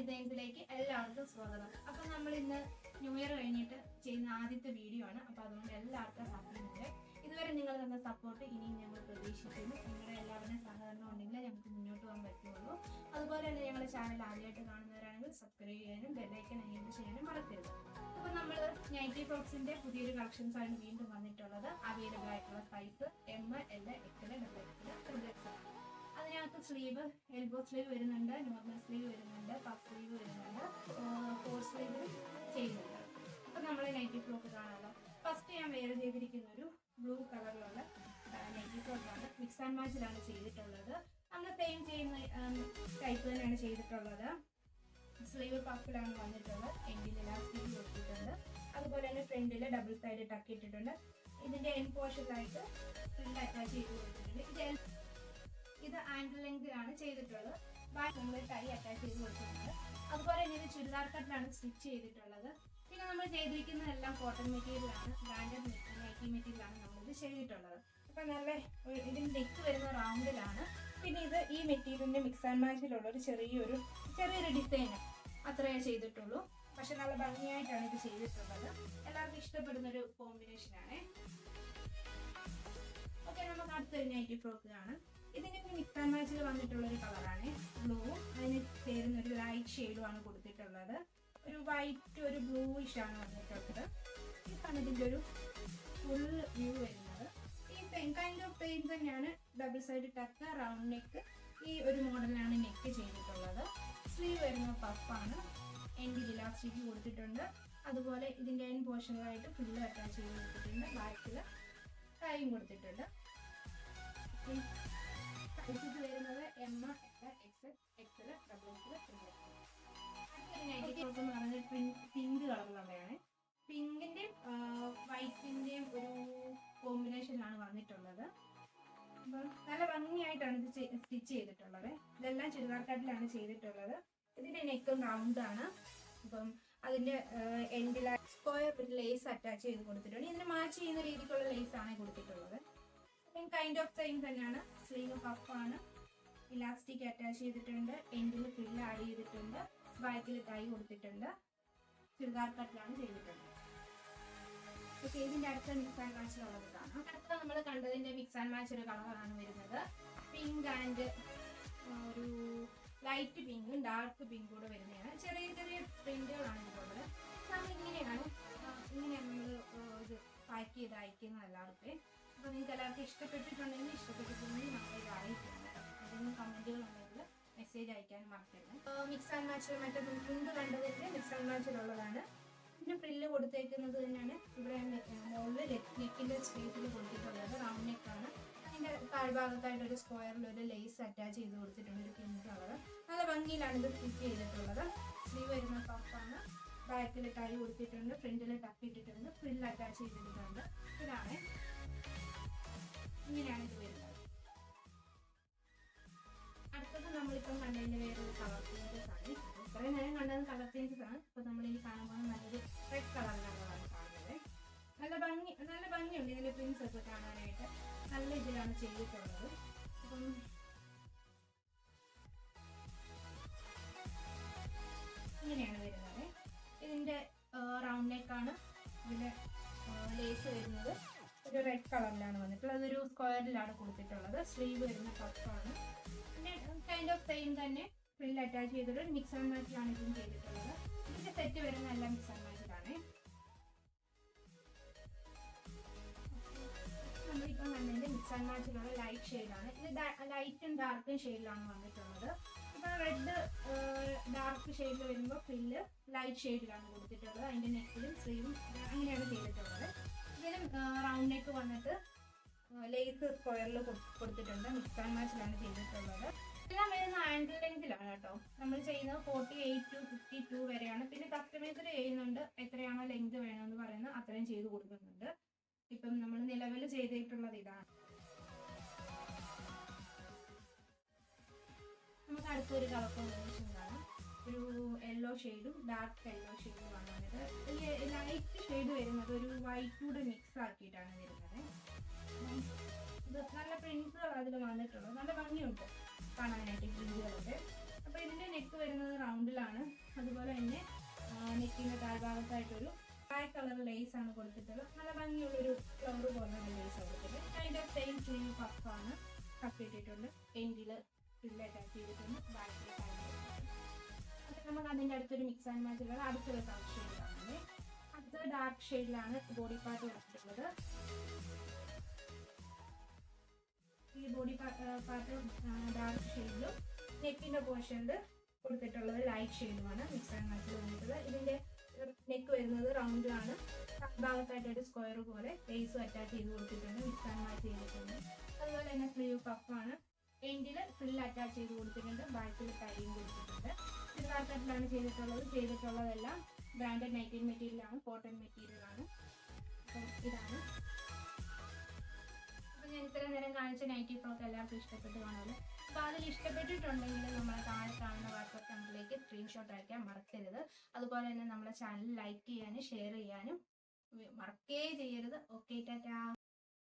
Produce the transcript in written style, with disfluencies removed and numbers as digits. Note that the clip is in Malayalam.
ഡിസൈൻസിലേക്ക് എല്ലാവർക്കും സ്വാഗതം. അപ്പം നമ്മൾ ഇന്ന് ന്യൂ ഇയർ കഴിഞ്ഞിട്ട് ചെയ്യുന്ന ആദ്യത്തെ വീഡിയോ ആണ്. അപ്പോൾ അതുകൊണ്ട് എല്ലാവർക്കും ഹാപ്പി ന്യൂ ഇയർ. ഇതുവരെ നിങ്ങൾ തന്ന സപ്പോർട്ട് ഇനിയും ഞങ്ങൾ പ്രതീക്ഷിക്കുന്നു. നിങ്ങളുടെ എല്ലാവരുടെയും സഹകരണം ഉണ്ടെങ്കിൽ ഞങ്ങൾക്ക് മുന്നോട്ട് പോകാൻ പറ്റുള്ളൂ. അതുപോലെ തന്നെ ഞങ്ങളുടെ ചാനൽ ആദ്യമായിട്ട് കാണുന്നവരാണെങ്കിൽ സബ്സ്ക്രൈബ് ചെയ്യാനും ബെല്ലൈക്കൻ എനേബിൾ ചെയ്യാനും മറക്കരുത്. അപ്പോൾ നമ്മൾ നൈറ്റി ഫ്രോക്സിന്റെ പുതിയൊരു കളക്ഷൻസ് ആണ് വീണ്ടും വന്നിട്ടുള്ളത്. അവൈലബിൾ ആയിട്ടുള്ള size M, L, XL, XXL. അതിനകത്ത് സ്ലീവ്, എൽബോ സ്ലീവ് വരുന്നുണ്ട്, നോർമൽ സ്ലീവ് വരുന്നുണ്ട്, പഫ് സ്ലീവ് വരുന്നുണ്ട്, ഫോർ സ്ലീവ് ചെയ്യുന്നുണ്ട്. അപ്പൊ നമ്മൾ നൈറ്റി ഫ്രോക്ക് കാണാമല്ലോ. ഫസ്റ്റ് ഞാൻ വെയർ ചെയ്തിരിക്കുന്ന ഒരു ബ്ലൂ കളറിലുള്ള നൈറ്റി ഫ്രോക്കാണ്. മിക്സ് ആൻഡ് മാച്ചിലാണ് ചെയ്തിട്ടുള്ളത്. നമ്മൾ സെയിം ചെയ്യുന്ന ടൈപ്പ് തന്നെയാണ് ചെയ്തിട്ടുള്ളത്. സ്ലീവ് പഫിലാണ് വന്നിട്ടുള്ളത്. എൻഡിൽ ഇലാസ്റ്റിക് കൊടുത്തിട്ടുണ്ട്. അതുപോലെ തന്നെ ഫ്രണ്ടിൽ ഡബിൾ സൈഡ് ടക്ക് ഇട്ടിട്ടുണ്ട്. ഇതിന്റെ എൻഡ് പോർഷനായിട്ട് ഫ്രിൽ അറ്റാച്ച് ചെയ്ത് കൊടുത്തിട്ടുണ്ട്. ഇത് ആംഗിൾ ലെങ്തിലാണ് ചെയ്തിട്ടുള്ളത്. ബാക്ക് നമ്മൾ ടൈ അറ്റാച്ച് ചെയ്ത് കൊടുത്തിട്ടുണ്ട്. അതുപോലെ തന്നെ ഇത് ചുരിദാർ കട്ടിലാണ് സ്റ്റിച്ച് ചെയ്തിട്ടുള്ളത്. പിന്നെ നമ്മൾ ചെയ്തിരിക്കുന്നതെല്ലാം കോട്ടൺ മെറ്റീരിയലാണ്, ബ്രാൻഡഡ് നൈറ്റി മെറ്റീരിയലാണ് നമ്മളിത് ചെയ്തിട്ടുള്ളത്. അപ്പം നല്ല ഇതിന് നെക്ക് വരുന്ന റൗണ്ടിലാണ്. പിന്നെ ഇത് ഈ മെറ്റീരിയലിന്റെ മിക്സ് ആൻഡ് മാച്ചിലുള്ള ഒരു ചെറിയൊരു ഡിസൈൻ അത്രയേ ചെയ്തിട്ടുള്ളൂ. പക്ഷെ നല്ല ഭംഗിയായിട്ടാണ് ഇത് ചെയ്തിട്ടുള്ളത്. എല്ലാവർക്കും ഇഷ്ടപ്പെടുന്ന ഒരു കോമ്പിനേഷനാണ്. ഓക്കെ, നമുക്ക് അടുത്തൊരു നൈറ്റി ഫ്രോക്ക് കാണാം. ഇതിന്റെ മിക്സ് ആൻഡ് മാച്ചിൽ വന്നിട്ടുള്ള ഒരു കളറാണ് ബ്ലൂ. അതിന് ചേരുന്ന ഒരു ലൈറ്റ് ഷെയ്ഡുമാണ് കൊടുത്തിട്ടുള്ളത്. ഒരു വൈറ്റ്, ഒരു ബ്ലൂയിഷ് ആണ് വന്നിട്ടുള്ളത്. ഇതാണ് ഇതിന്റെ ഒരു ഫുൾ വ്യൂ വരുന്നത്. ഈ കൈൻഡ് ഓഫ് പെയിൻ തന്നെയാണ്. ഡബിൾ സൈഡ് ടക്ക്, റൗണ്ട് നെക്ക്, ഈ ഒരു മോഡലാണ് നെക്ക് ചെയ്തിട്ടുള്ളത്. സ്ലീവ് വരുന്ന പഫാണ്. എൻഡിൽ ഇലാസ്റ്റിക് കൊടുത്തിട്ടുണ്ട്. അതുപോലെ ഇതിന്റെ എൻഡ് പോർഷനിലായിട്ട് ഫുള്ള് അറ്റാച്ച് ചെയ്ത് കൊടുത്തിട്ടുണ്ട്. ബാക്കിൽ ടൈം കൊടുത്തിട്ടുണ്ട്. സൈസസ് വരുന്നത് M, L, XL, XL, XXL. Nightie frock എന്ന് പറയുന്നത് പിങ്ക് കളറിലുള്ളതാണ്. പിങ്കിന്റെയും വൈറ്റിന്റെയും ഒരു കോമ്പിനേഷനിലാണ് വന്നിട്ടുള്ളത്. അപ്പം നല്ല ഭംഗിയായിട്ടാണ് ഇത് സ്റ്റിച്ച് ചെയ്തിട്ടുള്ളത്. ഇതെല്ലാം ചുരിദാർ കട്ടിലാണ് ചെയ്തിട്ടുള്ളത്. ഇതിന്റെ നെക്കും റൗണ്ട് ആണ്. അപ്പം അതിന്റെ എൻഡിൽ സ്ക്വയർ ലേസ് അറ്റാച്ച് ചെയ്ത് കൊടുത്തിട്ടുണ്ട്. ഇതിന് മാച്ച് ചെയ്യുന്ന രീതിക്കുള്ള ലേസ് ആണ് കൊടുത്തിട്ടുള്ളത്. കൈൻഡ് ഓഫ് സെയിം തന്നെയാണ്. സ്ലീവ് പഫാണ്. ഇലാസ്റ്റിക് അറ്റാച്ച് ചെയ്തിട്ടുണ്ട്. എൻഡിൽ ഫ്രിൽ ആഡ് ചെയ്തിട്ടുണ്ട്. ബാക്കിൽ ടൈ കൊടുത്തിട്ടുണ്ട്. ചുരിദാർ കട്ടിലാണ് ചെയ്തിട്ടുണ്ട്. ഓക്കെ, ഇതിന്റെ അടുത്ത മിക്സ് ആൻഡ് മാച്ചിലുള്ളത് കാണാം. അടുത്ത നമ്മൾ കണ്ടതിന്റെ മിക്സ് ആൻഡ് മാച്ച് ഒരു കളറാണ് വരുന്നത്. പിങ്ക് ആൻഡ് ഒരു ലൈറ്റ് പിങ്കും ഡാർക്ക് പിങ്കും കൂടെ വരുന്നതാണ്. ചെറിയ ചെറിയ പ്രിന്റുകളാണ് ഇതിലുള്ളത്. നമ്മൾ ഇങ്ങനെയാണ് നമ്മൾ ഇത് പാക്ക് ചെയ്ത് അയക്കുന്നത് എല്ലാവർക്കും. അപ്പോൾ നിങ്ങൾക്ക് എല്ലാവർക്കും ഇഷ്ടപ്പെട്ടിട്ടുണ്ടെങ്കിൽ നമ്മൾ ഇത് അയക്കുന്നത്. എന്തെങ്കിലും കമൻറ്റുകൾ ഉണ്ടെങ്കിൽ മെസ്സേജ് അയക്കാൻ മറക്കരുത്. മിക്സ് ആൻഡ് മാച്ചിൽ മറ്റേ മുൻപ് കണ്ടതിൻ്റെ മിക്സ് ആൻഡ് മാച്ചിലുള്ളതാണ്. പിന്നെ ഫ്രില്ല് കൊടുത്തേക്കുന്നത് തന്നെയാണ്. ഇവിടെ മുകളിൽ നെക്കിൻ്റെ സ്പേസിൽ കൊടുത്തിട്ടുള്ളത്. റൗണ്ട് നെക്കാണ്. അതിൻ്റെ താഴ്ഭാഗത്തായിട്ട് ഒരു സ്ക്വയറിൽ ഒരു ലേസ് അറ്റാച്ച് ചെയ്ത് കൊടുത്തിട്ടുണ്ട്. ഒരു പിങ്ക് കളർ. നല്ല ഭംഗിയിലാണ് ഇത് സ്റ്റിച്ച് ചെയ്തിട്ടുള്ളത്. സ്ലീവ് വരുന്ന പഫാണ്. ബാക്കിൽ ടൈ കൊടുത്തിട്ടുണ്ട്. ഫ്രണ്ടിൽ ടക്ക് ഇട്ടിട്ടുണ്ട്. ഫ്രില്ല് അറ്റാച്ച് ചെയ്തിട്ടുണ്ട്. ഇങ്ങനെയാണ് ഇത് വരുന്നത്. അടുത്തത് നമ്മളിപ്പം കണ്ടതിൻ്റെ വേറൊരു കളർ ചേഞ്ചസ് ആണ്. ഇത്രയും നേരം കണ്ടത് കളർ ചേഞ്ചസ് ആണ്. ഇപ്പം നമ്മളിനി കാണാൻ പോകുന്നത് നല്ലൊരു റെഡ് കളറിലാണ് കാണുന്നത്. നല്ല ഭംഗിയുണ്ട് ഇതിൻ്റെ പ്രിൻസ് ഒക്കെ കാണാനായിട്ട്. നല്ല ഇതിലാണ് ചെയ്തിട്ടുള്ളത്. അപ്പം ഇങ്ങനെയാണ് വരുന്നത്. ഇതിൻ്റെ റൗണ്ട് നെക്കാണ്. ഇതിൻ്റെ ലേസ് വരുന്നത് ഒരു റെഡ് കളറിലാണ് വന്നിട്ടുള്ളത്. അതൊരു സ്ക്വയറിലാണ് കൊടുത്തിട്ടുള്ളത്. സ്ലീവ് വരുന്ന പഫാണ്. പിന്നെ കൈൻഡ് ഓഫ് സെയിം തന്നെ ഫ്രിൽ അറ്റാച്ച് ചെയ്തിട്ട് മിക്സ് ആൻഡ് മാച്ചിലാണ് ഇതും ചെയ്തിട്ടുള്ളത്. ഇതിന്റെ സെറ്റ് വരുന്ന എല്ലാം മിക്സ് ആൻഡ് മാച്ചിലാണ്. നമ്മളിപ്പം കണ്ടതിന്റെ മിക്സ് ആൻഡ് മാച്ചിലുള്ള ലൈറ്റ് ഷെയ്ഡാണ്. ഇത് ലൈറ്റും ഡാർക്കും ഷെയ്ഡിലാണ് വന്നിട്ടുള്ളത്. ഇപ്പം റെഡ് ഡാർക്ക് ഷെയ്ഡിൽ വരുമ്പോൾ ഫ്രില്ല് ലൈറ്റ് ഷെയ്ഡിലാണ് കൊടുത്തിട്ടുള്ളത്. അതിന്റെ നെക്കിലും സ്ലീവും അങ്ങനെയാണ് ചെയ്തിട്ടുള്ളത്. ഇതിലും റൗണ്ട് നെക്ക് വന്നിട്ട് ലേസ് സ്ക്വയറിൽ കൊടുത്തിട്ടുണ്ട്. മിക്സ് ആൻഡ് മാച്ചിലാണ് ചെയ്തിട്ടുള്ളത്. എല്ലാം വരുന്ന ആംഗിൾ ലെങ്തിലാണ് കേട്ടോ. നമ്മൾ ചെയ്യുന്നത് 48 to 52 വരെയാണ്. പിന്നെ കസ്റ്റമൈസർ ചെയ്യുന്നുണ്ട്. എത്രയാണോ ലെങ്ത് വേണമെന്ന് പറയുന്നത് അത്രയും ചെയ്ത് കൊടുക്കുന്നുണ്ട്. ഇപ്പം നമ്മൾ നിലവിൽ ചെയ്തിട്ടുള്ളത് ഇതാണ്. നമുക്ക് അടുത്തൊരു കളർ കോമ്പിനേഷൻ കാണാം. ഒരു യെല്ലോ ഷെയ്ഡും ഡാർക്ക് യെല്ലോ ഷെയ്ഡുമാണ് വന്നത്. ഈ ലൈറ്റ് ഷെയ്ഡ് വരുന്നത് ഒരു വൈറ്റൂടെ മിക്സ് ആക്കിയിട്ടാണ് വരുന്നത്. ഇത് നല്ല പ്രിന്റുകൾ അതിൽ വന്നിട്ടുള്ളത്. നല്ല ഭംഗിയുണ്ട് കാണാനായിട്ട് പ്രിന്റുകളൊക്കെ. അപ്പോൾ ഇതിൻ്റെ നെക്ക് വരുന്നത് റൗണ്ടിലാണ്. അതുപോലെ തന്നെ നെക്കിന്റെ താഴ്ഭാഗത്തായിട്ടൊരു ബ്ലാക്ക് കളർ ലേസ് ആണ് കൊടുത്തിട്ടുള്ളത്. നല്ല ഭംഗിയുള്ളൊരു ഫ്ലവർ പോലുള്ള ലേസ് കൊടുത്തിട്ട് അതിന്റെ സെയിം സ്ലീവ് പഫാണ്. കപ്പ് ഇട്ടിട്ടുണ്ട്, എൻഡിൽ ഫ്രില്ല് അറ്റാച്ച് ചെയ്തിട്ടുണ്ട്, ബാക്കിൽ അത് നമുക്ക് അതിന്റെ അടുത്തൊരു മിക്സ് ആൻഡ് മാച്ച് അടുത്തൊരു ഡാർക്ക് ഷെയ്ഡിലാണ്. അടുത്തൊരു ഡാർക്ക് ഷെയ്ഡിലാണ് ബോഡി പാർട്ട് കൊടുത്തിട്ടുള്ളത്. ഈ ബോഡി പാർട്ട് ഡാർക്ക് ഷെയ്ഡിലും നെക്കിന്റെ പോർഷനിൽ കൊടുത്തിട്ടുള്ളത് ലൈറ്റ് ഷെയ്ഡുമാണ് മിക്സ് ആൻഡ് മാച്ചിൽ വന്നിട്ടുള്ളത്. ഇതിന്റെ നെക്ക് വരുന്നത് റൗണ്ടിലാണ്. ഭാഗത്തായിട്ട് ഒരു സ്ക്വയർ പോലെ ലേസും അറ്റാച്ച് ചെയ്ത് കൊടുത്തിട്ടുണ്ട്, മിക്സ് ആൻഡ് മാച്ച് ചെയ്തിട്ടുണ്ട്. അതുപോലെ തന്നെ സ്ലീവ് പഫാണ്. എൻഡിൽ ഫ്രില്ല് അറ്റാച്ച് ചെയ്ത് കൊടുത്തിട്ടുണ്ട്, ബാക്കിൽ ടൈയും കൊടുത്തിട്ടുണ്ട്. ചുരിദാർ കട്ടിലാണ് ചെയ്തിട്ടുള്ളതെല്ലാം ബ്രാൻഡഡ് നൈറ്റിംഗ് മെറ്റീരിയലാണ്, കോട്ടൺ മെറ്റീരിയലാണ്. അപ്പം ഇതാണ്. അപ്പം ഞാൻ ഇത്രയും നേരം കാണിച്ച നൈറ്റി ഫ്രോക്ക് എല്ലാവർക്കും ഇഷ്ടപ്പെട്ട് കാണുമല്ലോ. അപ്പോൾ അതിൽ ഇഷ്ടപ്പെട്ടിട്ടുണ്ടെങ്കിൽ നമ്മളെ താഴെ കാണുന്ന വാട്സ്ആപ്പ് നമ്പറിലേക്ക് സ്ക്രീൻഷോട്ട് അയക്കാൻ മറക്കരുത്. അതുപോലെ തന്നെ നമ്മുടെ ചാനൽ ലൈക്ക് ചെയ്യാനും ഷെയർ ചെയ്യാനും മറക്കേ ചെയ്യരുത്. ഓക്കെ, ടാറ്റാ.